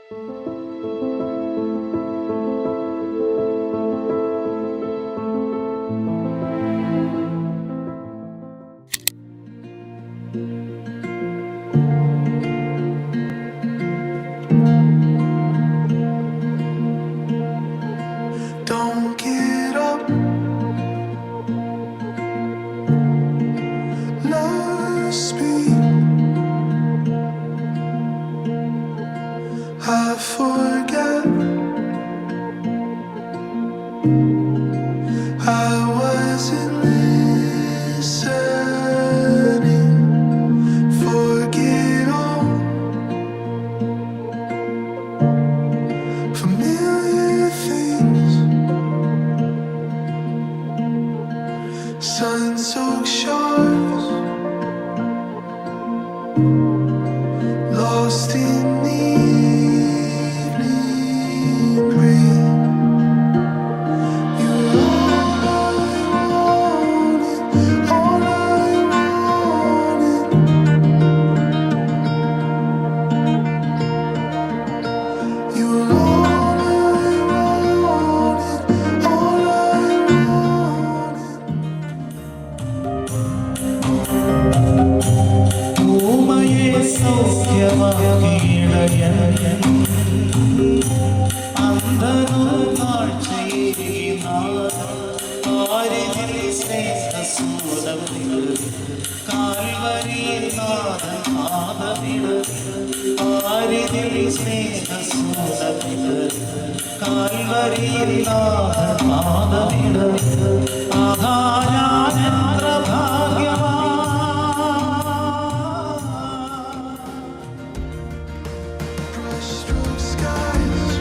Don't get up. Lost me. I forget. I wasn't listening. Forget all familiar things. Sun-soaked shores, lost in the evening breeze. You're all I wanted, all I wanted. You're all I wanted, all I wanted. ഭൂമയെ സൗഖ്യമാക്കിയിടയൻ അന്ധനും കാഴ്ചയേകിനാഥൻ സ്നേഹസൂതം കാൽവരിയിൽ നാഥൻ പാദമിട സ്നേഹസൂതം കാൽവരിയിൽ നാഥൻ പാദമിട ആഹാരാനത്ര ഭാഗ്യവാ Brushstroke skies,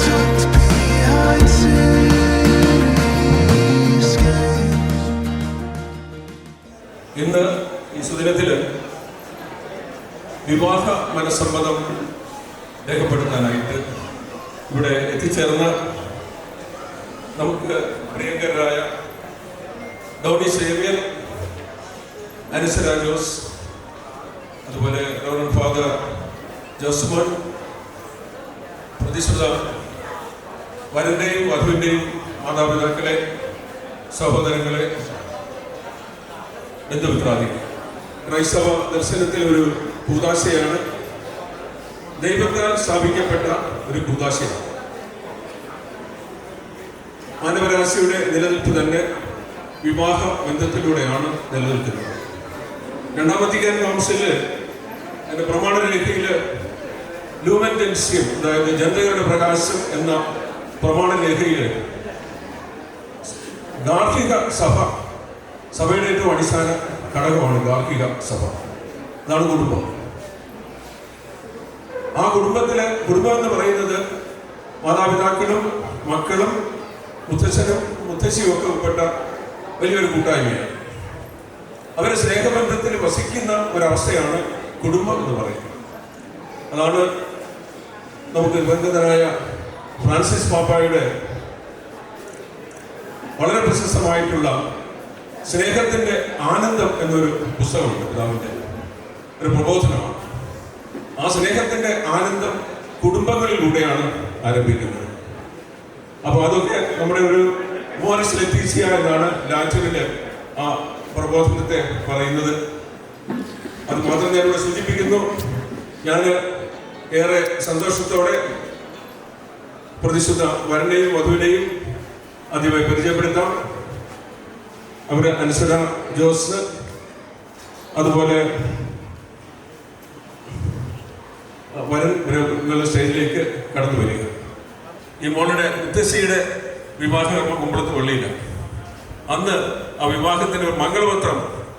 tucked behind cityscapes. ഇന്ന് ഈ സുദിനത്തിൽ വിവാഹ മനസ്സമ്മതം രേഖപ്പെടുത്താനായിട്ട് ഇവിടെ എത്തിച്ചേർന്ന നമുക്ക് പ്രിയങ്കരായ ഡോണി സേവ്യർ, അനസര ജോസ്, അതുപോലെ റവറൻഡ് ഫാദർ ജോസ്മോൻ, പ്രതിഷ്ഠിത വരന്റെയും വധുവിൻ്റെയും മാതാപിതാക്കളെ, സഹോദരങ്ങളെ, ബന്ധുമിത്രാദികൾ, ക്രൈസ്തവ ദർശനത്തിൽ ഒരു കൂദാശയാണ്, ദൈവത്താൽ സ്ഥാപിക്കപ്പെട്ട ഒരു കൂദാശയാണ്. മാനവരാശിയുടെ നിലനിൽപ്പ് തന്നെ വിവാഹ ബന്ധത്തിലൂടെയാണ് നിലനിൽക്കുന്നത്. രണ്ടാം വത്തിക്കാൻ കൗൺസില് അതിന്റെ പ്രമാണരേഖയിൽ ലൂമൻ ജെൻസിയം, അതായത് ജനതയുടെ പ്രകാശം എന്ന പ്രമാണരേഖയിൽ ഗാർഹിക സഭ, സഭയുടെ ഏറ്റവും അടിസ്ഥാന ഘടകമാണ് ഗാർഹിക സഭ. അതാണ് കുടുംബം. ആ കുടുംബം എന്ന് പറയുന്നത് മാതാപിതാക്കളും മക്കളും മുത്തച്ഛനും മുത്തശ്ശിയും ഒക്കെ ഉൾപ്പെട്ട വലിയൊരു കൂട്ടായ്മയാണ്. അവരെ സ്നേഹബന്ധത്തിൽ വസിക്കുന്ന ഒരവസ്ഥയാണ് കുടുംബം എന്ന് പറയുന്നത്. അതാണ് നമുക്ക് ബന്ധനായ ഫ്രാൻസിസ് പാപ്പായുടെ വളരെ പ്രശസ്തമായിട്ടുള്ള സ്നേഹത്തിന്റെ ആനന്ദം എന്നൊരു പുസ്തകമുണ്ട്. പിതാവിന്റെ ഒരു പ്രബോധനമാണ്. ആ സ്നേഹത്തിന്റെ ആനന്ദം കുടുംബങ്ങളിലൂടെയാണ് ആരംഭിക്കുന്നത്. അപ്പോൾ അതൊക്കെ നമ്മുടെ ഒരു മോറിസ് ലെറ്റീസിയ എന്നാണ് ലാറ്ററില് ആ പ്രബോധനത്തെ പറയുന്നത്. അത് മാത്രം ഞാൻ ഇവിടെ സൂചിപ്പിക്കുന്നു. ഞാൻ ഏറെ സന്തോഷത്തോടെ പ്രതിഷ്ഠിത വരനെയും വധുവിനെയും ആദ്യമായി പരിചയപ്പെടുത്താം. അവര് അനസര ജോസ്, അതുപോലെ വരൻ സ്റ്റേജിലേക്ക് കടന്നു വരിക. ഈ മോളുടെ മുത്തശ്ശിയുടെ വിവാഹകർമ്മ കുമ്പളത്ത് പള്ളിയില്ല. അന്ന് ആ വിവാഹത്തിന് ഒരു മംഗളപത്രം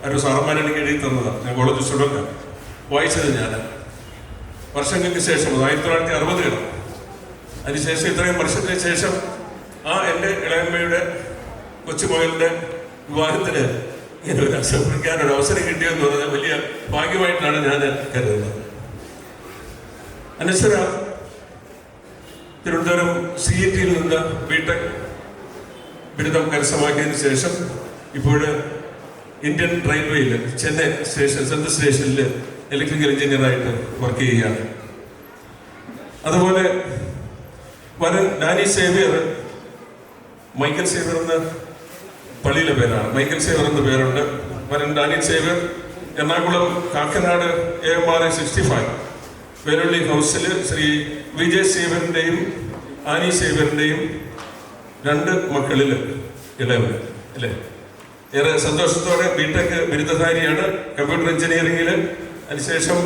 ഒരു സാറന്മാർ എനിക്ക് എഴുതി തന്നതാണ്. ഞാൻ കോളേജ് സ്റ്റുഡൻ്റാണ്. വായിച്ചത് ഞാൻ വർഷങ്ങൾക്ക് ശേഷം, 1960 അതിനുശേഷം ഇത്രയും വർഷത്തിന് ശേഷം ആ എൻ്റെ ഇളയമ്മയുടെ കൊച്ചുമകളുടെ വിവാഹത്തിന് ഇങ്ങനെ ഒരു സംഭവിക്കാൻ ഒരു അവസരം കിട്ടിയെന്ന് പറഞ്ഞാൽ വലിയ ഭാഗ്യമായിട്ടാണ് ഞാൻ കരുതുന്നത്. അനസര തിരുവനന്തപുരം CET നിന്ന് ബിടെക് ബിരുദം കരസ്ഥമാക്കിയതിന് ശേഷം ഇപ്പോൾ ഇന്ത്യൻ റെയിൽവേയിൽ ചെന്നൈ സ്റ്റേഷൻ സെൻട്രൽ സ്റ്റേഷനിൽ ഇലക്ട്രിക്കൽ എഞ്ചിനീയറായിട്ട് വർക്ക് ചെയ്യുകയാണ്. അതുപോലെ വരൻ ഡാനി സേവ്യർ, മൈക്കൽ സേവ്യർ എന്ന പള്ളിയിലെ പേരാണ്, മൈക്കൽ സേവ്യർ എന്ന പേരുണ്ട്. വരൻ Danny Xavier Ernakulam Kakkanad AMR 65 Velulli ഹൗസിൽ ശ്രീ വിജയ് സേവ്യറിൻ്റെയും ആനി സേവ്യറിൻ്റെയും 2 മക്കളിൽ ഇളയവർ അല്ലേ. ഏറെ സന്തോഷത്തോടെ BTech ബിരുദധാരിയാണ് കമ്പ്യൂട്ടർ എഞ്ചിനീയറിംഗിൽ. അതിനുശേഷം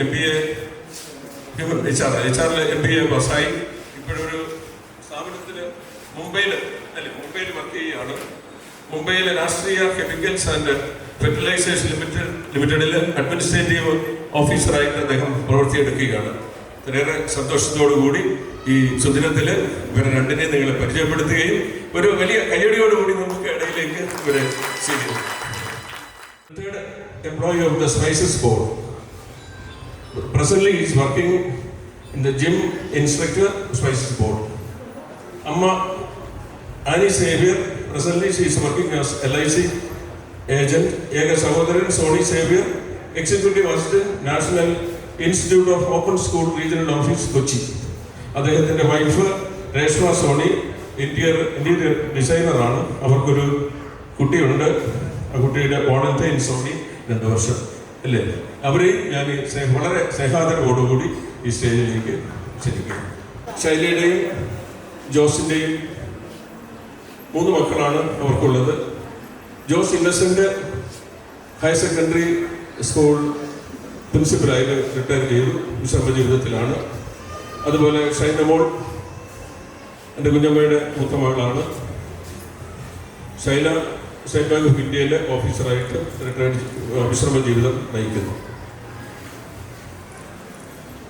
MBA ഹ്യൂമൻ HR MBA പാസ്സായി. ഇപ്പോഴൊരു സ്ഥാപനത്തിൽ മുംബൈയിൽ വർക്ക് ചെയ്യുകയാണ്. മുംബൈയിലെ രാഷ്ട്രീയ കെമിക്കൽസ് ആൻഡ് ഫെർട്ടിലൈസേഴ്സ് ലിമിറ്റഡിൽ അഡ്മിനിസ്ട്രേറ്റീവ് ഓഫീസറായിട്ട് അദ്ദേഹം പ്രവർത്തിയെടുക്കുകയാണ്. ഏറെ സന്തോഷത്തോടു കൂടി ഈ സുദിനത്തിൽ ഇവരെ രണ്ടിനെയും നിങ്ങളെ പരിചയപ്പെടുത്തുകയും ഒരു വലിയ കയ്യടിയോടുകൂടി നമുക്ക് ഇടയിലേക്ക് ഇവരെ സ്വീകരിക്കും. Third employee of the Spices Board. Presently he is working in the gym instructor Spices Board. Amma Annie Xavier, presently she is working as LIC agent. Ega Sahodaran Sony Xavier, Executive Assistant, National Institute of Open School Regional Office, Kochi. അദ്ദേഹത്തിൻ്റെ wife Reshma Sony interior ഡിസൈനറാണ്. അവർക്കൊരു കുട്ടിയുണ്ട്. ആ കുട്ടിയുടെ വാളന്റൈൻ Sony 2 വർഷം അല്ലേ. അവരെയും ഞാൻ വളരെ സ്നേഹാദരവോടുകൂടി ഈ സ്റ്റേജിലേക്ക് ക്ഷണിക്കുന്നു. ശൈലയുടെയും ജോസിൻ്റെയും 3 മക്കളാണ് അവർക്കുള്ളത്. Jose Innocent higher secondary school പ്രിൻസിപ്പലായിട്ട് റിട്ടയർ ചെയ്തു, വിശ്രമ ജീവിതത്തിലാണ്. അതുപോലെ ഷൈനമോൾ എൻ്റെ കുഞ്ഞമ്മയുടെ മൂത്ത മകളാണ്. ശൈല സ്റ്റേറ്റ് ബാങ്ക് ഓഫ് ഇന്ത്യയിലെ ഓഫീസറായിട്ട് റിട്ടയർഡ് വിശ്രമ ജീവിതം നയിക്കുന്നു.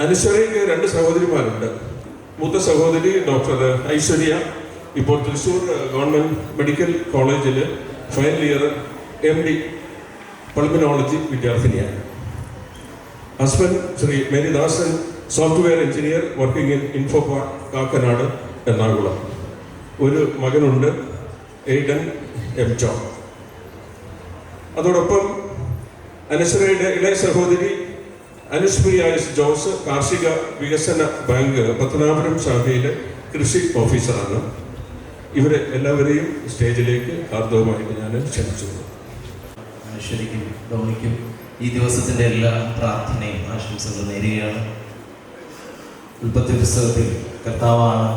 അനശ്വരയ്ക്ക് 2 സഹോദരിമാരുണ്ട്. മൂത്ത സഹോദരി ഡോക്ടർ ഐശ്വര്യ ഇപ്പോൾ തൃശ്ശൂർ ഗവൺമെൻറ് മെഡിക്കൽ കോളേജിൽ ഫൈനൽ ഇയർ MD പൾമനോളജി വിദ്യാർത്ഥിനിയാണ്. Husband Shri Marydasan, software engineer, working in Infopark Kakkanad, Ernakulam. ഒരു മകനുണ്ട്, എയ്ഡൻ M. ജോൺ. അതോടൊപ്പം അനശ്വരയുടെ ഇളയ സഹോദരി അനുഷ്പ്രിയ S. ജോസ് കാർഷിക വികസന ബാങ്ക് പത്തനാപുരം ശാഖയിലെ കൃഷി ഓഫീസറാണ്. ഇവരെ എല്ലാവരെയും സ്റ്റേജിലേക്ക് ഹാർദവമായിട്ട് ഞാൻ ക്ഷണിച്ചു. അനുശ്വരിക്കും ഡോണിക്കും ഈ ദിവസത്തിൻ്റെ എല്ലാ പ്രാർത്ഥനയും ആശംസകൾ നേരുകയാണ്. ഉൽപ്പത്തി പുസ്തകത്തിൽ കർത്താവാണ്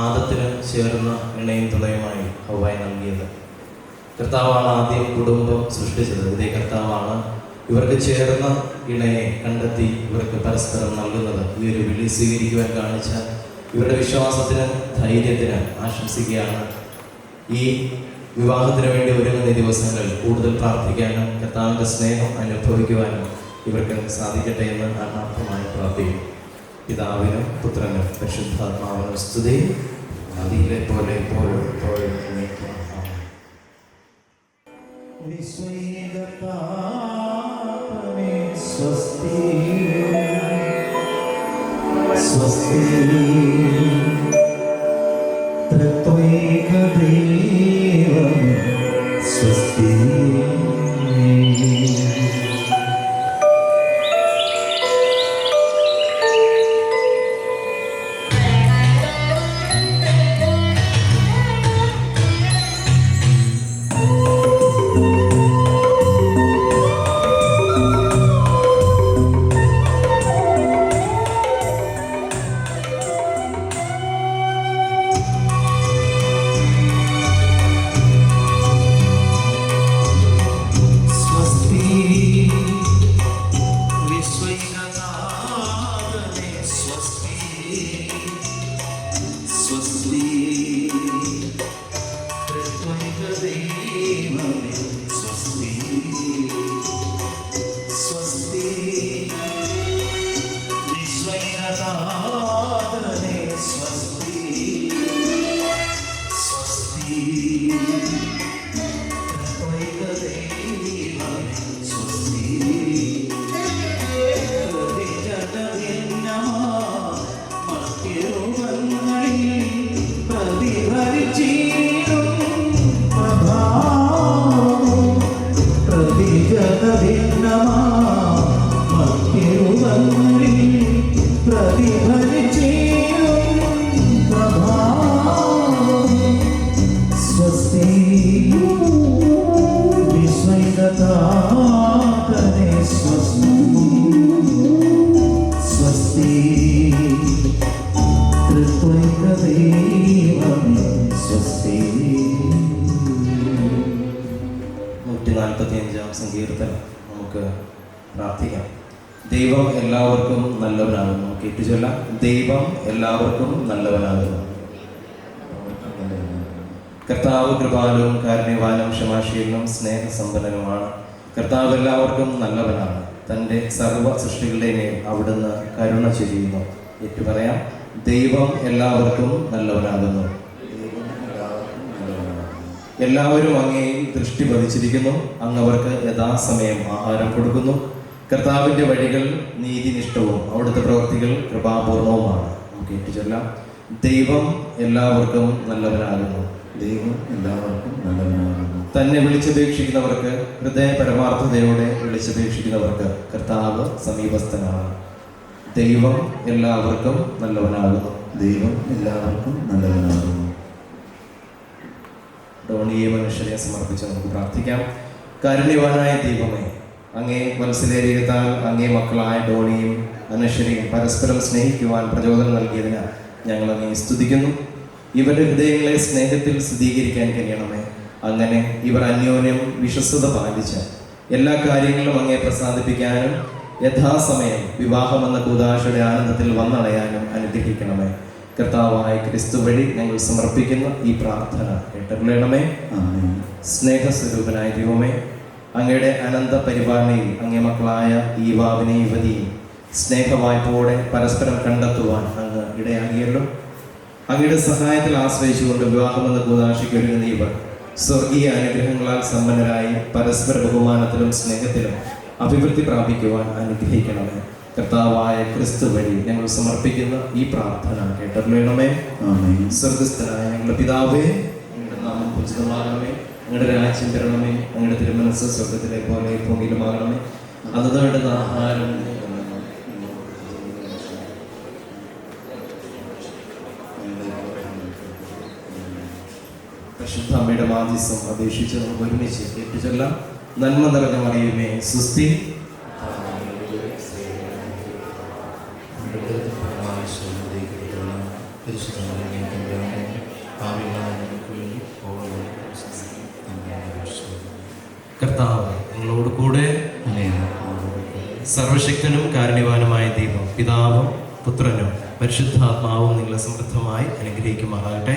ആദത്തിന് ചേർന്ന ഇണയും തുണയുമായി ഹവ്വായെ നൽകിയത്. കർത്താവാണ് ആദ്യം കുടുംബം സൃഷ്ടിച്ചത്. ഇതേ കർത്താവാണ് ഇവർക്ക് ചേർന്ന ഇണയെ കണ്ടെത്തി ഇവർക്ക് പരസ്പരം നൽകുന്നത്. ഈ ഒരു വിളി സ്വീകരിക്കുവാൻ കാണിച്ച ഇവരുടെ വിശ്വാസത്തിന് ധൈര്യത്തിന് ആശംസിക്കുകയാണ്. ഈ വിവാഹത്തിന് വേണ്ടി ഒരുങ്ങുന്ന ദിവസങ്ങളിൽ കൂടുതൽ പ്രാർത്ഥിക്കാനും കർത്താവിൻ്റെ സ്നേഹം അനുഭവിക്കുവാനും ഇവർക്ക് സാധിക്കട്ടെ എന്ന് ആത്മാർത്ഥമായി പ്രാർത്ഥിക്കും. പിതാവിനും പുത്രനും പരിശുദ്ധാത്മാവിനും സ്തുതി, അതിലെ പോലെ എപ്പോഴും സ്വസ്തി സ്വസ്തി ത്രിത്വൈക ദൈവമേ സ്വസ്തി. നമുക്ക് പ്രാർത്ഥിക്കാം. ദൈവം എല്ലാവർക്കും നല്ലവനാകുന്നു. നമുക്ക് ഏറ്റുചൊല്ലാം. ദൈവം എല്ലാവർക്കും നല്ലവനാകുന്നു. കർത്താവ് കൃപാലുവും കാരുണ്യവാനും ക്ഷമാശീലനും സ്നേഹസമ്പന്നനുമാണ്. കർത്താവ് എല്ലാവർക്കും നല്ലവനാണ്. തൻ്റെ സർവ്വ സൃഷ്ടികളുടെ മേൽ അവിടുന്ന് കരുണ ചൊരിയുന്നു. ഏറ്റുപറയാം. ദൈവം എല്ലാവർക്കും നല്ലവനാകുന്നു. എല്ലാവരും അങ്ങേയിൽ ദൃഷ്ടി പതിച്ചിരിക്കുന്നു. അങ്ങവർക്ക് യഥാസമയം ആഹാരം കൊടുക്കുന്നു. കർത്താവിൻ്റെ വഴികൾ നീതിനിഷ്ഠവും അവിടുത്തെ പ്രവൃത്തികൾ കൃപാപൂർണവുമാണ്. നമുക്ക് ഏറ്റുചൊല്ലാം. ദൈവം എല്ലാവർക്കും നല്ലവനാകുന്നു. ദൈവം എല്ലാവർക്കും നല്ലവനാകുന്നു. തന്നെ വിളിച്ചപേക്ഷിക്കുന്നവർക്ക്, ഹൃദയ പരമാർത്ഥതയോടെ വിളിച്ചപേക്ഷിക്കുന്നവർക്ക് കർത്താവ് സമീപസ്ഥനാണ്. ദൈവം എല്ലാവർക്കും നല്ലവനാകുന്നു. ദൈവം എല്ലാവർക്കും നല്ലവനാകുന്നു. ഡോണിയെ മനുഷ്യരെ സമർപ്പിച്ച് നമുക്ക് പ്രാർത്ഥിക്കാം. കാരുണ്യവാനായ ദൈവമേ, അങ്ങേ വത്സലേരിയത്താൽ അങ്ങേ മക്കളായ ഡോണിയും അനശ്വരയും പരസ്പരം സ്നേഹിക്കുവാൻ പ്രചോദനം നൽകിയതിന് ഞങ്ങൾ അങ്ങേ സ്തുതിക്കുന്നു. ഇവരുടെ ഹൃദയങ്ങളെ സ്നേഹത്തിൽ സ്ഥിരീകരിക്കാൻ കഴിയണമേ. അങ്ങനെ ഇവർ അന്യോന്യം വിശ്വസ്തത പാലിച്ച് എല്ലാ കാര്യങ്ങളിലും അങ്ങേ പ്രസാദിപ്പിക്കാനും യഥാസമയം വിവാഹമെന്ന കൂദാശയുടെ ആനന്ദത്തിൽ വന്നണയാനും അനുഗ്രഹിക്കണമേ. കർത്താവായ ക്രിസ്തു വഴി ഞങ്ങൾ സമർപ്പിക്കുന്ന ഈ പ്രാർത്ഥന കേട്ടറിയണമേ. ആമേൻ. സ്നേഹസ്വരൂപനായ ദൈവമേ, അങ്ങയുടെ അനന്ത പരിപാലനയിൽ അങ്ങേ മക്കളായ യുവാവിനെയും യുവതിയും സ്നേഹവായ്പോടെ പരസ്പരം കണ്ടെത്തുവാൻ അങ്ങ് ഇടയാകിയല്ലോ. അങ്ങയുടെ സഹായത്തിൽ ആശ്രയിച്ചുകൊണ്ട് വിവാഹമെന്ന കൂദാശയ്ക്ക് ഒരുങ്ങുന്ന ഇവർ സ്വർഗീയ അനുഗ്രഹങ്ങളാൽ സമ്പന്നരായി പരസ്പര ബഹുമാനത്തിലും സ്നേഹത്തിലും അഭിവൃദ്ധി പ്രാപിക്കുവാൻ അനുഗ്രഹിക്കണമേ. കർത്താവായ ക്രിസ്തു വഴി ഞങ്ങൾ സമർപ്പിക്കുന്ന ഈ പ്രാർത്ഥന കേട്ടറിയണമേ. ആമേൻ. സ്വർഗസ്ഥനായ ഞങ്ങളുടെ പിതാവേ, അങ്ങയുടെ നാമം പൂജിതമാകണമേ. അങ്ങയുടെ രാജ്യം വരണമേ. അങ്ങയുടെ തിരുമനസ്സ് സ്വർഗത്തിലെ പോലെ ഭൂമിയിലുമാകണമേ. അന്ന് വേണ്ടുന്ന ആഹാരം പരിശുദ്ധ അമ്മയുടെ മാധ്യസ്ഥം അപേക്ഷിച്ച് നമുക്ക് ഒരുമിച്ച് ഏറ്റുചൊല്ലാം. നന്മ നിറഞ്ഞ മറിയമേ, സുസ്തി. കർത്താവ് നിങ്ങളോട് കൂടെ. സർവശക്തനും കാരുണ്യവാനുമായ ദൈവം പിതാവും പുത്രനും പരിശുദ്ധാത്മാവും നിങ്ങളെ സമൃദ്ധമായി അനുഗ്രഹിക്കുമാറാകട്ടെ.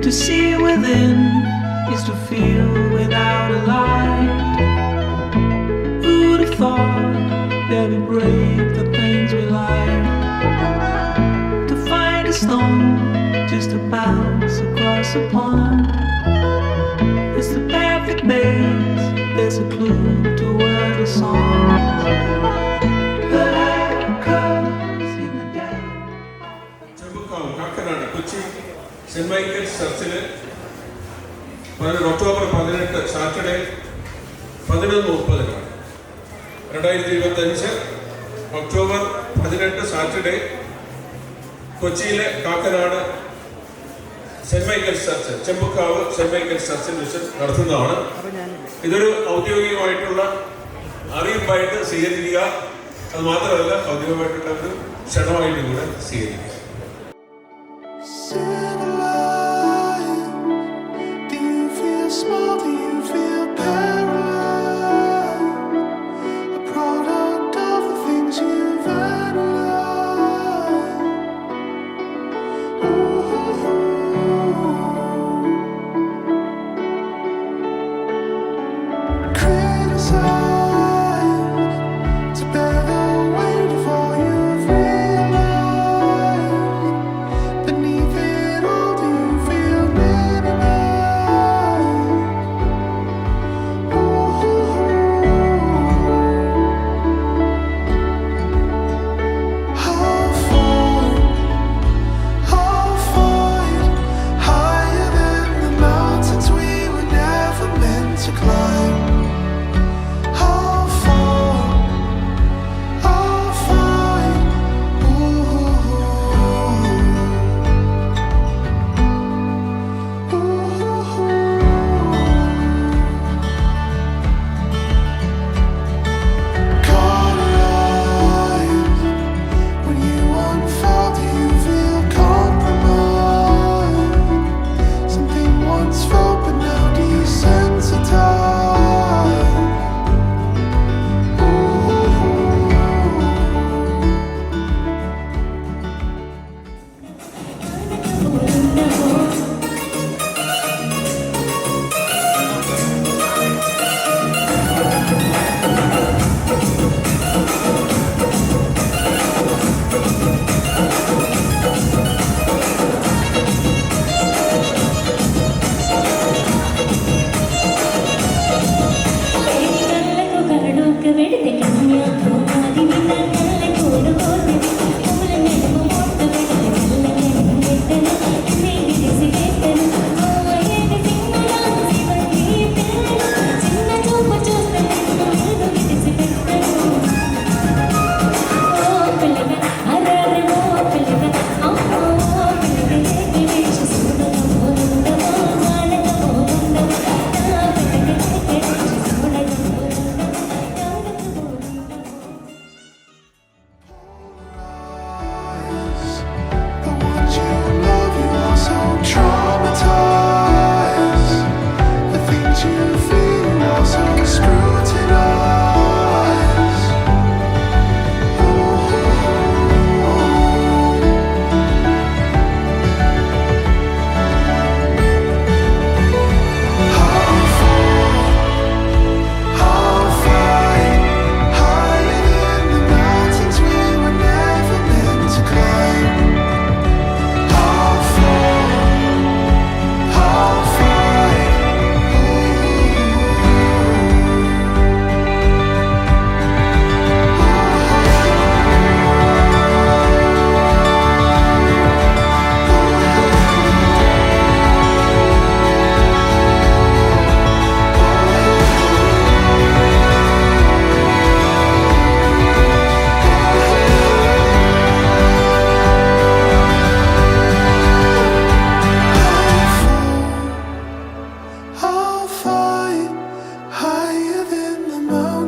To see within is to feel without a light. Who would have thought that we break the things we like? To find a stone just to bounce across a pond. It's the path that makes, there's a clue to where the song. The light comes in the day. Chembakkavu Kakkanad Kochi Saint Michael's ചർച്ചിൽ October 18 Saturday 11:30 2025 October 18 Saturday കൊച്ചിയിലെ Kakkanad Saint Michael's church, Chembakkavu Saint Michael's ചർച്ചിൽ വെച്ച് നടത്തുന്നതാണ്. ഇതൊരു ഔദ്യോഗികമായിട്ടുള്ള അറിയിപ്പായിട്ട് സ്വീകരിക്കുക. അത് മാത്രമല്ല, ഔദ്യോഗികമായിട്ടുള്ള ഒരു ക്ഷണമായിട്ട് കൂടെ സ്വീകരിക്കുക. Sit alive. Do you feel small? Do you feel paralyzed? A product of the things you've analyzed. Ooh. Criticized to bear the weight of all you've realized.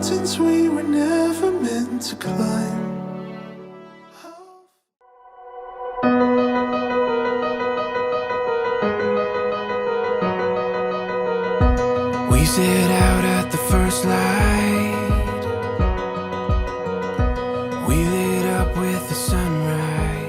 mountains we were never meant to climb. We set out at the first light. We lit up with the sunrise.